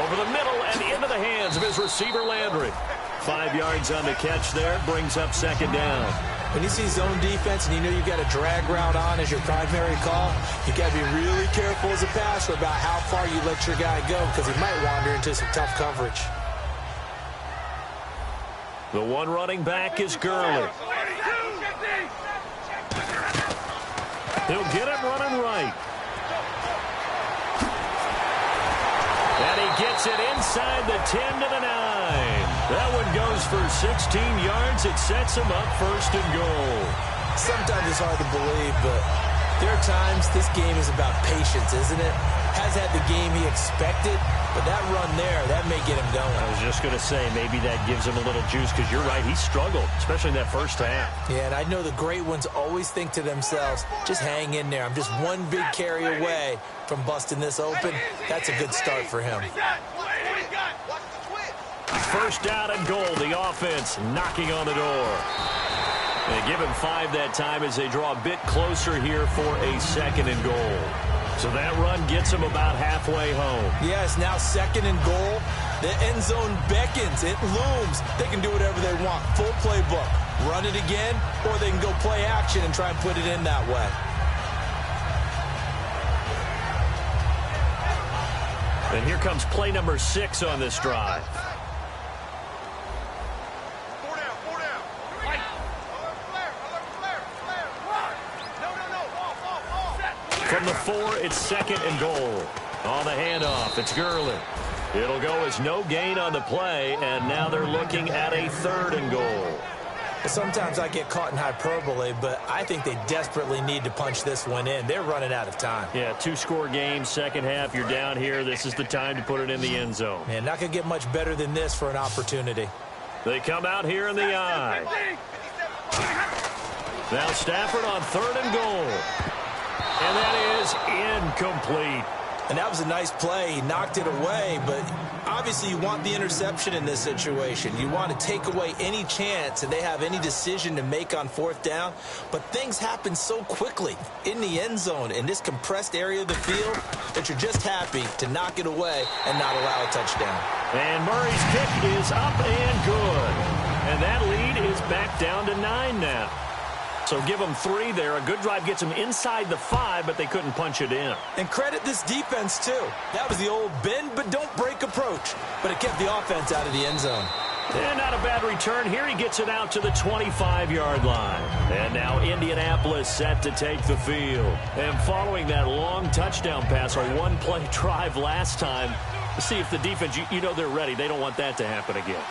Over the middle and into the hands of his receiver, Landry. 5 yards on the catch there. Brings up second down. When you see zone defense and you know you've got a drag route on as your primary call, you got to be really careful as a passer about how far you let your guy go because he might wander into some tough coverage. The one running back is Gurley. He'll get it running right. And he gets it inside the 10 to the 9. That one goes for 16 yards. It sets him up first and goal. Sometimes it's hard to believe, but there are times this game is about patience, isn't it? Has had the game he expected, but that run there, that may get him going. I was just going to say, maybe that gives him a little juice, because you're right, he struggled, especially in that first half. Yeah, and I know the great ones always think to themselves, just hang in there. I'm just one big carry away from busting this open. That's a good start for him. First down and goal, the offense knocking on the door. They give him 5 that time as they draw a bit closer here for a second and goal. So that run gets him about halfway home. Yes, now second and goal. The end zone beckons. It looms. They can do whatever they want. Full playbook. Run it again, or they can go play action and try and put it in that way. And here comes play number 6 on this drive. From the 4, it's second and goal. On the handoff, it's Gurley. It'll go as no gain on the play, and now they're looking at a third and goal. Sometimes I get caught in hyperbole, but I think they desperately need to punch this one in. They're running out of time. Yeah, 2-score game, second half, you're down here. This is the time to put it in the end zone. Man, not going to get much better than this for an opportunity. They come out here in the I. Now Stafford on third and goal. And that is incomplete. And that was a nice play. He knocked it away, but obviously you want the interception in this situation. You want to take away any chance that they have any decision to make on fourth down. But things happen so quickly in the end zone in this compressed area of the field that you're just happy to knock it away and not allow a touchdown. And Murray's kick is up and good. And that lead is back down to 9 now. So give them 3 there. A good drive gets them inside the 5, but they couldn't punch it in. And credit this defense, too. That was the old bend but don't break approach. But it kept the offense out of the end zone. And not a bad return. Here he gets it out to the 25-yard line. And now Indianapolis set to take the field. And following that long touchdown pass, a one-play drive last time, to see if the defense, you know they're ready. They don't want that to happen again.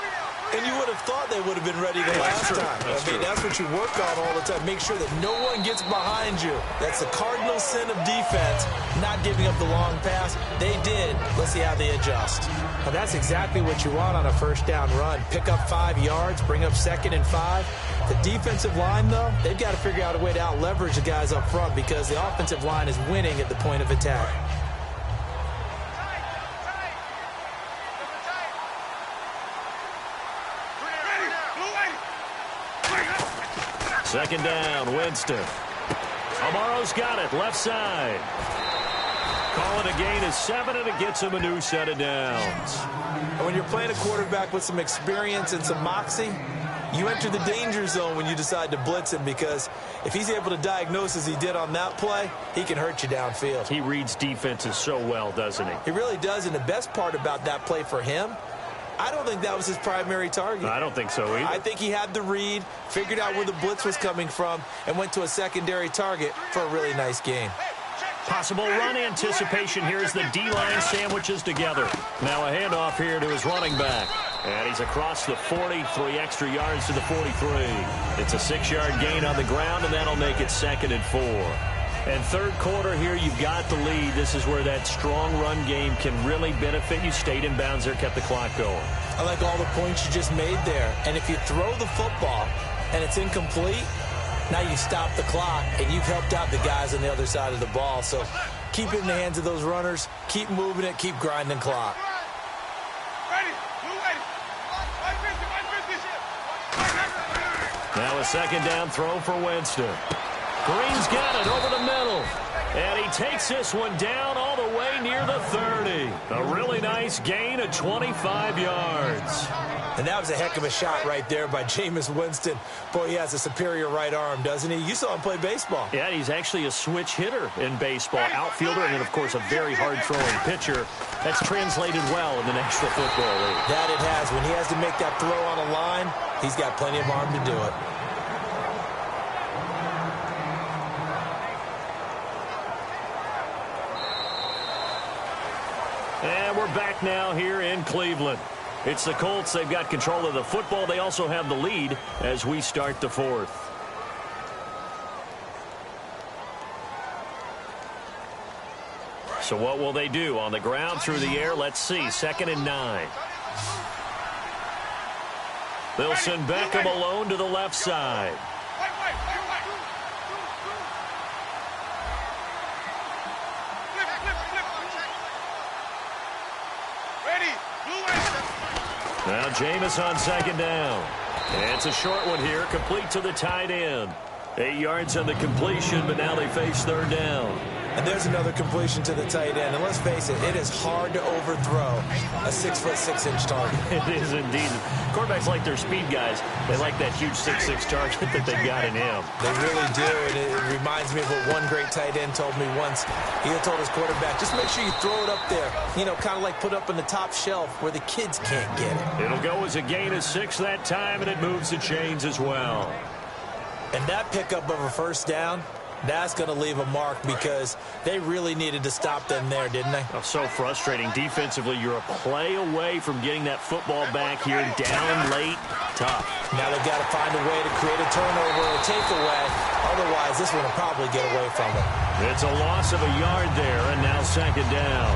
And you would have thought they would have been ready the last time. That's what you work on all the time. Make sure that no one gets behind you. That's the cardinal sin of defense, not giving up the long pass. They did. Let's see how they adjust. Now, that's exactly what you want on a first down run. Pick up 5 yards, bring up second and 5. The defensive line, though, they've got to figure out a way to out-leverage the guys up front because the offensive line is winning at the point of attack. Second down, Winston. Amaro's got it, left side. Calling a gain of 7, and it gets him a new set of downs. When you're playing a quarterback with some experience and some moxie, you enter the danger zone when you decide to blitz him because if he's able to diagnose as he did on that play, he can hurt you downfield. He reads defenses so well, doesn't he? He really does, and the best part about that play for him, I don't think that was his primary target. I don't think so either. I think he had the read, figured out where the blitz was coming from, and went to a secondary target for a really nice gain. Possible run anticipation here as the D-line sandwiches together. Now a handoff here to his running back. And he's across the 40, 3 extra yards to the 43. It's a 6-yard gain on the ground, and that'll make it second and 4. And third quarter here, you've got the lead. This is where that strong run game can really benefit you. Stayed in bounds there, kept the clock going. I like all the points you just made there. And if you throw the football and it's incomplete, now you stop the clock and you've helped out the guys on the other side of the ball. So keep it in the hands of those runners. Keep moving it. Keep grinding clock. Now a second down throw for Winston. Green's got it over the middle. And he takes this one down all the way near the 30. A really nice gain of 25 yards. And that was a heck of a shot right there by Jameis Winston. Boy, he has a superior right arm, doesn't he? You saw him play baseball. Yeah, he's actually a switch hitter in baseball. Outfielder and then, of course, a very hard-throwing pitcher. That's translated well in the National Football League. That it has. When he has to make that throw on a line, he's got plenty of arm to do it. And we're back now here in Cleveland. It's the Colts. They've got control of the football. They also have the lead as we start the fourth. So what will they do? On the ground, through the air, let's see. 2nd and 9. They'll send Beckham alone to the left side. Now Jameis on 2nd down. And it's a short one here, complete to the tight end. 8 yards on the completion, but now they face 3rd down. And there's another completion to the tight end. And let's face it, it is hard to overthrow a 6'6" target. It is indeed. Quarterbacks like their speed guys. They like that huge 6'6" target that they got in him. They really do. And it reminds me of what one great tight end told me once. He had told his quarterback, just make sure you throw it up there. You know, kind of like put up in the top shelf where the kids can't get it. It'll go as a gain of 6 that time, and it moves the chains as well. And that pickup of a 1st down, that's going to leave a mark because they really needed to stop them there, didn't they? Oh, so frustrating. Defensively, you're a play away from getting that football back here. Down late. Tough. Now they've got to find a way to create a turnover or a takeaway. Otherwise, this one will probably get away from it. It's a loss of a yard there, and now 2nd down.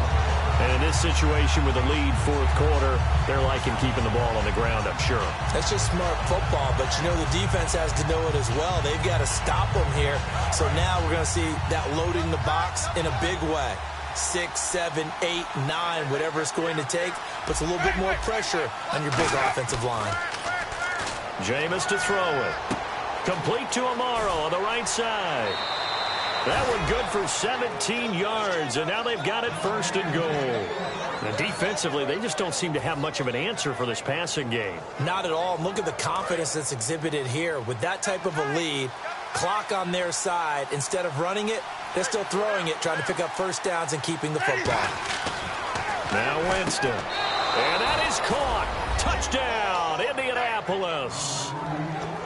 And in this situation with a lead 4th quarter, they're liking keeping the ball on the ground, I'm sure. That's just smart football, but you know the defense has to know it as well. They've got to stop them here. So now we're going to see that loading the box in a big way. 6, 7, 8, 9, whatever it's going to take, puts a little bit more pressure on your big offensive line. Jameis to throw it. Complete to Amaro on the right side. That one good for 17 yards, and now they've got it 1st and goal. And defensively, they just don't seem to have much of an answer for this passing game. Not at all. Look at the confidence that's exhibited here. With that type of a lead, clock on their side, instead of running it, they're still throwing it, trying to pick up 1st downs and keeping the football. Now Winston. And that is caught. Touchdown, Indianapolis.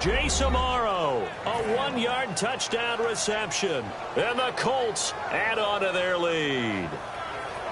Jace Amaro, a 1-yard touchdown reception. And the Colts add on to their lead.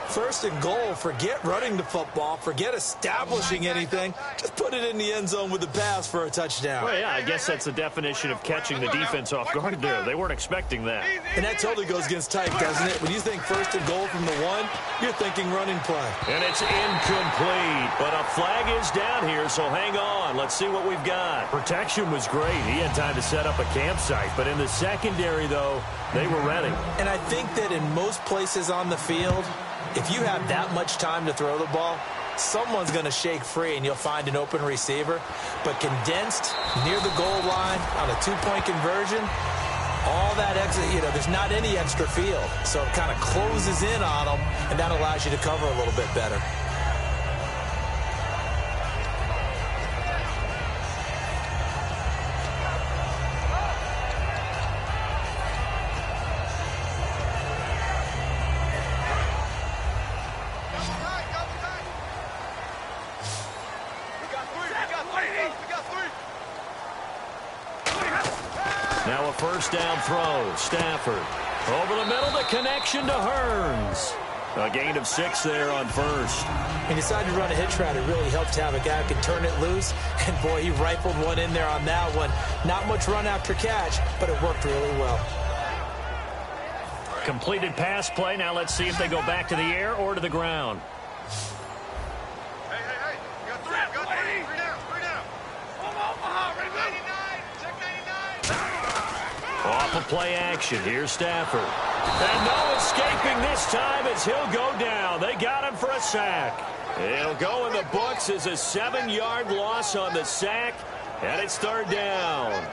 1st and goal. Forget running the football. Forget establishing anything. Just put it in the end zone with the pass for a touchdown. Well, yeah, I guess that's the definition of catching the defense off guard there. They weren't expecting that. And that totally goes against type, doesn't it? When you think 1st and goal from the 1, you're thinking running play. And it's incomplete. But a flag is down here, so hang on. Let's see what we've got. Protection was great. He had time to set up a campsite. But in the secondary, though, they were ready. And I think that in most places on the field, if you have that much time to throw the ball, someone's going to shake free and you'll find an open receiver. But condensed near the goal line on a 2-point conversion, all that extra, there's not any extra field. So it kind of closes in on them, and that allows you to cover a little bit better. Now a 1st down throw. Stafford. Over the middle, the connection to Hearns. A gain of 6 there on 1st. He decided to run a hitch route. It really helped to have a guy who can turn it loose. And, boy, he rifled one in there on that one. Not much run after catch, but it worked really well. Completed pass play. Now let's see if they go back to the air or to the ground. Hey. You got 3. You got 3. 3 down. 3 down. Omaha, ready, 99. Check 99. Off of play action. Here's Stafford. And no escaping this time as he'll go down. They got him for a sack. It'll go in the books as a 7-yard loss on the sack. And it's 3rd down.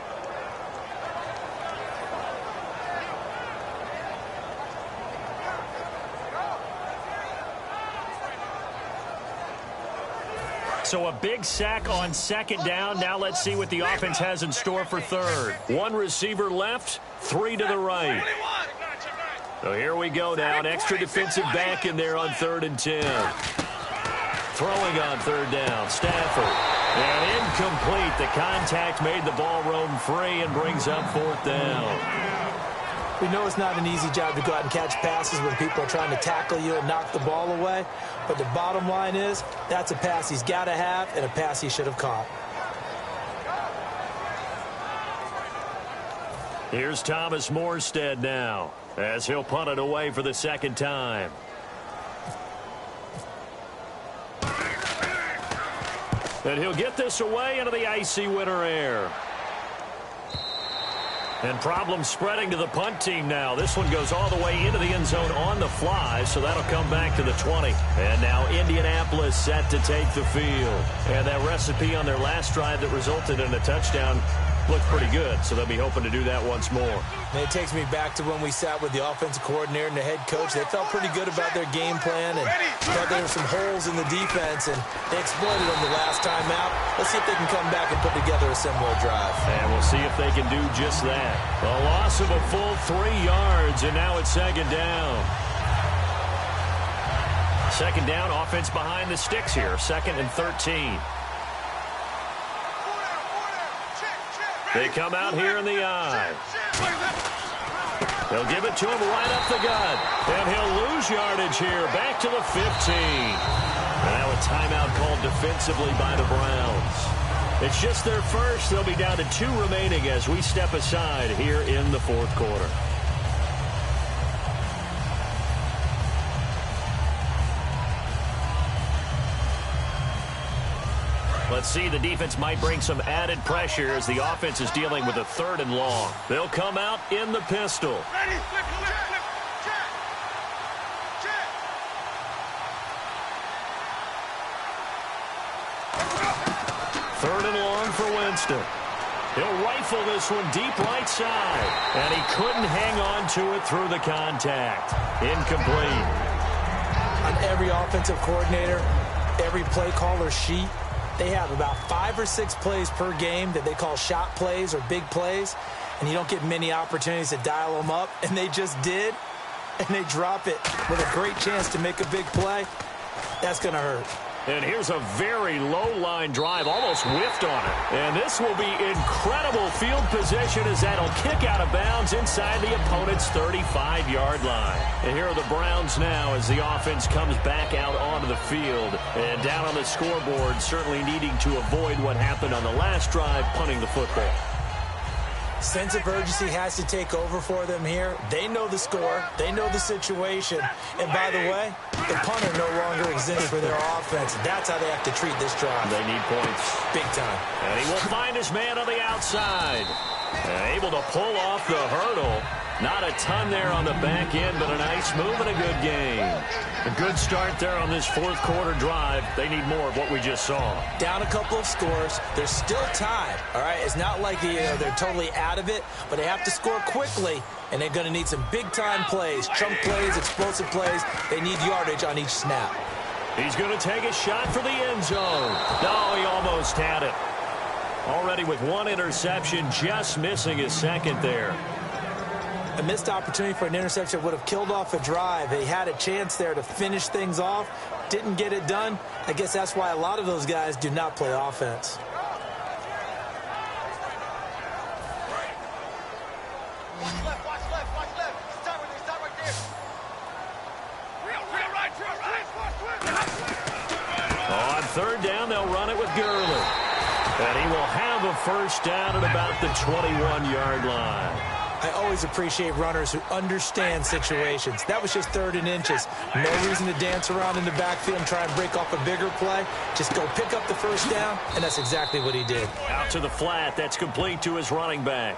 So a big sack on 2nd down. Now let's see what the offense has in store for 3rd. 1 receiver left, 3 to the right. So here we go now. An extra defensive back in there on 3rd and 10. Throwing on 3rd down. Stafford. And incomplete. The contact made the ball roam free and brings up 4th down. We know it's not an easy job to go out and catch passes when people are trying to tackle you and knock the ball away. But the bottom line is, that's a pass he's got to have and a pass he should have caught. Here's Thomas Morstead now, as he'll punt it away for the 2nd time. And he'll get this away into the icy winter air. And problems spreading to the punt team now. This one goes all the way into the end zone on the fly, so that'll come back to the 20. And now Indianapolis set to take the field. And that recipe on their last drive that resulted in a touchdown looked pretty good, so they'll be hoping to do that once more. And it takes me back to when we sat with the offensive coordinator and the head coach. They felt pretty good about their game plan and thought there were some holes in the defense, and they exploited them the last time out. Let's see if they can come back and put together a similar drive. And we'll see if they can do just that. A loss of a full 3 yards, and now it's second down. Second down, offense behind the sticks here. 2nd and 13. They come out here in the eye. They'll give it to him right up the gut. And he'll lose yardage here. Back to the 15. And now a timeout called defensively by the Browns. It's just their first. They'll be down to 2 remaining as we step aside here in the 4th quarter. Let's see, the defense might bring some added pressure as the offense is dealing with a 3rd and long. They'll come out in the pistol. Ready, flip, check. 3rd and long for Winston. He'll rifle this one deep right side. And he couldn't hang on to it through the contact. Incomplete. On every offensive coordinator, every play caller sheet, they have about 5 or 6 plays per game that they call shot plays or big plays, and you don't get many opportunities to dial them up, and they just did, and they drop it with a great chance to make a big play. That's going to hurt. And here's a very low-line drive, almost whiffed on it. And this will be incredible field position as that'll kick out of bounds inside the opponent's 35-yard line. And here are the Browns now as the offense comes back out onto the field. And down on the scoreboard, certainly needing to avoid what happened on the last drive, punting the football. Sense of urgency has to take over for them here. They know the score. They know the situation. And by the way, the punter no longer exists for their offense. That's how they have to treat this drive. They need points. Big time. And he will find his man on the outside. And able to pull off the hurdle. Not a ton there on the back end, but a nice move and a good game. A good start there on this 4th quarter drive. They need more of what we just saw. Down a couple of scores. There's still time, all right? It's not like they're totally out of it, but they have to score quickly, and they're going to need some big-time plays, chunk plays, explosive plays. They need yardage on each snap. He's going to take a shot for the end zone. No, he almost had it. Already with 1 interception, just missing his 2nd there. A missed opportunity for an interception would have killed off a drive. They had a chance there to finish things off. Didn't get it done. I guess that's why a lot of those guys do not play offense. Watch left. Stop right there. Real right. On 3rd down, they'll run it with Gurley. And he will have a first down at about the 21-yard line. I always appreciate runners who understand situations. That was just 3rd and inches. No reason to dance around in the backfield and try and break off a bigger play. Just go pick up the first down, and that's exactly what he did. Out to the flat. That's complete to his running back.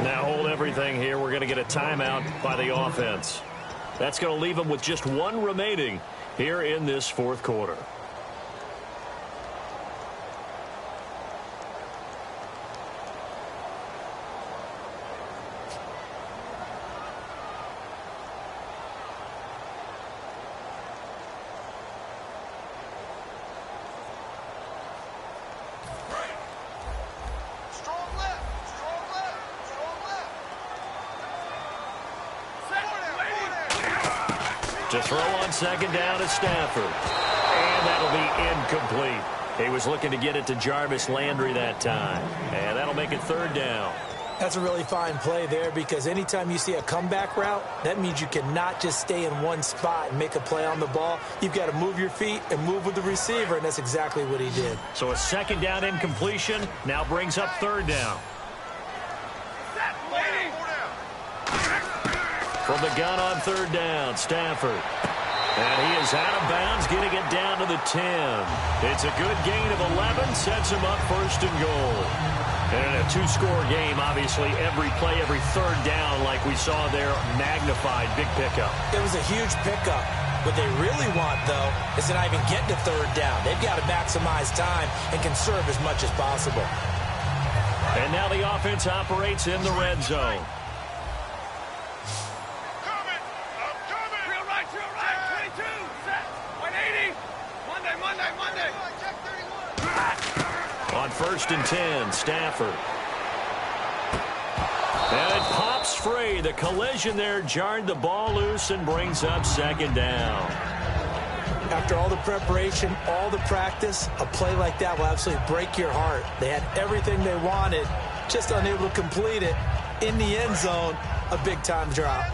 Now hold everything here. We're going to get a timeout by the offense. That's going to leave them with just 1 remaining here in this 4th quarter. To throw on 2nd down is Stafford. And that'll be incomplete. He was looking to get it to Jarvis Landry that time. And that'll make it 3rd down. That's a really fine play there because anytime you see a comeback route, that means you cannot just stay in one spot and make a play on the ball. You've got to move your feet and move with the receiver, and that's exactly what he did. So a 2nd down incompletion now brings up 3rd down. From the gun on 3rd down, Stafford. And he is out of bounds, getting it down to the 10. It's a good gain of 11, sets him up first and goal. And in a two-score game, obviously, every play, every third down, like we saw there, magnified, big pickup. It was a huge pickup. What they really want, though, is to not even get to third down. They've got to maximize time and conserve as much as possible. And now the offense operates in the red zone. Coming! I'm coming! Real right, 22, set, 180. Monday. Check 31. On 1st and 10, Stafford. And it pops free. The collision there jarred the ball loose and brings up 2nd down. After all the preparation, all the practice, a play like that will absolutely break your heart. They had everything they wanted, just unable to complete it. In the end zone, a big-time drop.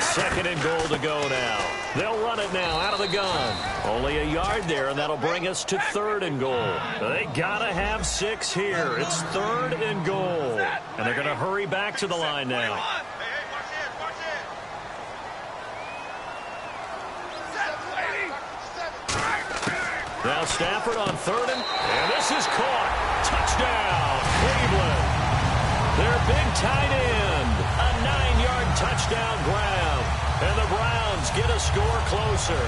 Second and goal to go now. They'll run it now out of the gun. Only a yard there, and that'll bring us to 3rd and goal. They gotta have 6 here. It's 3rd and goal. And they're going to hurry back to the line now. Now Stafford on 3rd and this is caught. Touchdown, Cleveland. Their big tight end. A 9-yard touchdown grab. And the Browns get a score closer.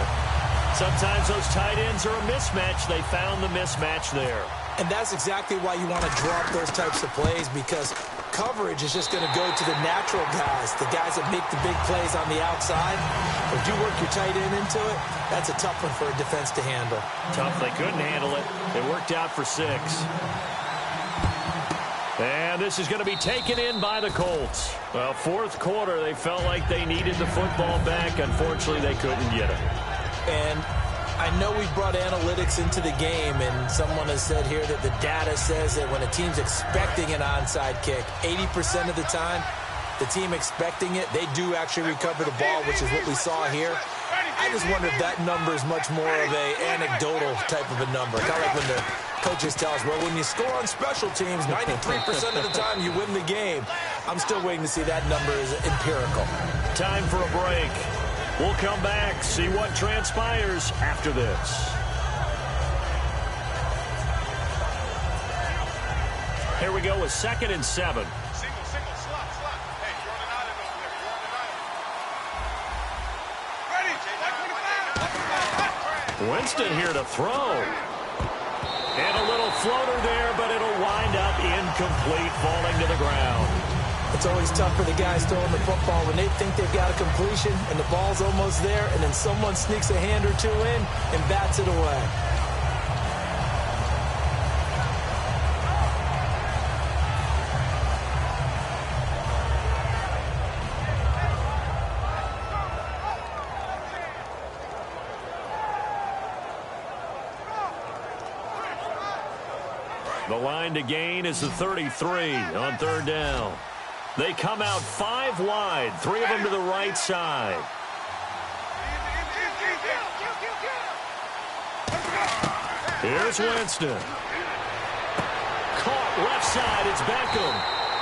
Sometimes those tight ends are a mismatch. They found the mismatch there. And that's exactly why you want to drop those types of plays, because coverage is just going to go to the natural guys, the guys that make the big plays on the outside. If you work your tight end into it, that's a tough one for a defense to handle. Tough. They couldn't handle it. It worked out for 6. And this is going to be taken in by the Colts. Well, 4th quarter, they felt like they needed the football back. Unfortunately, they couldn't get it. And I know we brought analytics into the game, and someone has said here that the data says that when a team's expecting an onside kick, 80% of the time, the team expecting it, they do actually recover the ball, which is what we saw here. I just wonder if that number is much more of a anecdotal type of a number. Kind of like when the coaches tell us, well, when you score on special teams, 93% of the time you win the game. I'm still waiting to see that number is empirical. Time for a break. We'll come back, see what transpires after this. Here we go with 2nd and 7. Single, slot. Hey, you're on an island over there. You're on an island. Ready, Winston here to throw. And a little floater there, but it'll wind up incomplete, falling to the ground. It's always tough for the guys throwing the football when they think they've got a completion and the ball's almost there, and then someone sneaks a hand or two in and bats it away. The line to gain is the 33 on 3rd down. They come out 5 wide, 3 of them to the right side. Here's Winston. Caught left side, it's Beckham.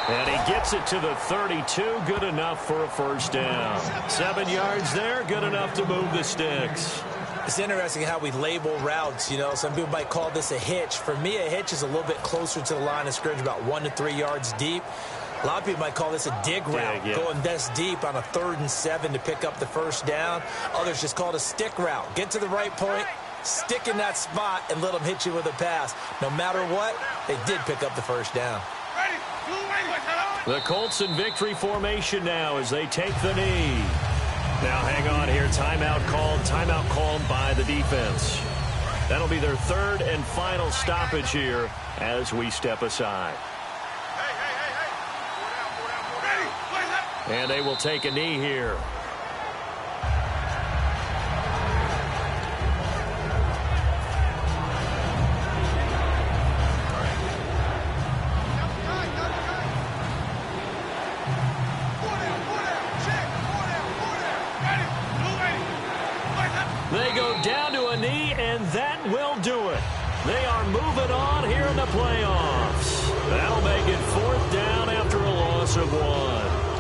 And he gets it to the 32, good enough for a 1st down. 7 yards there, good enough to move the sticks. It's interesting how we label routes. You know, some people might call this a hitch. For me, a hitch is a little bit closer to the line of scrimmage, about 1 to 3 yards deep. A lot of people might call this a dig route, going this deep on a 3rd and 7 to pick up the 1st down. Others just call it a stick route. Get to the right point, stick in that spot, and let them hit you with a pass. No matter what, they did pick up the 1st down. The Colts in victory formation now as they take the knee. Now hang on here. Timeout called by the defense. That'll be their 3rd and final stoppage here as we step aside. And they will take a knee here. They go down to a knee, and that will do it. They are moving on here in the playoffs. That'll make it 4th down after a loss of 1.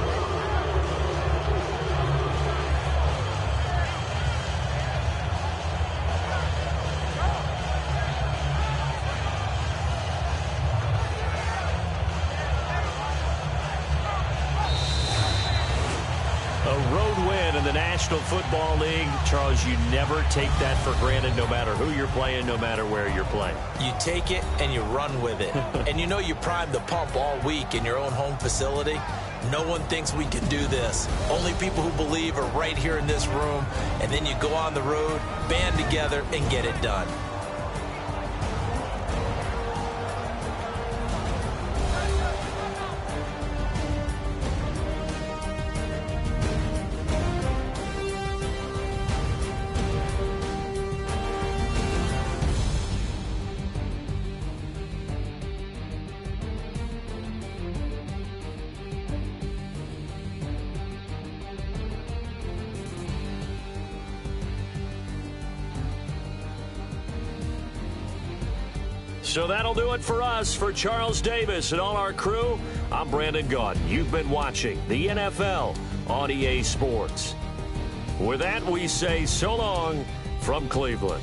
the National Football League, Charles, you never take that for granted no matter who you're playing, no matter where you're playing. You take it and you run with it. And you know you primed the pump all week in your own home facility. No one thinks we can do this. Only people who believe are right here in this room. And then you go on the road, band together, and get it done. So that'll do it for us. For Charles Davis and all our crew, I'm Brandon Gaudin. You've been watching the NFL on EA Sports. With that, we say so long from Cleveland.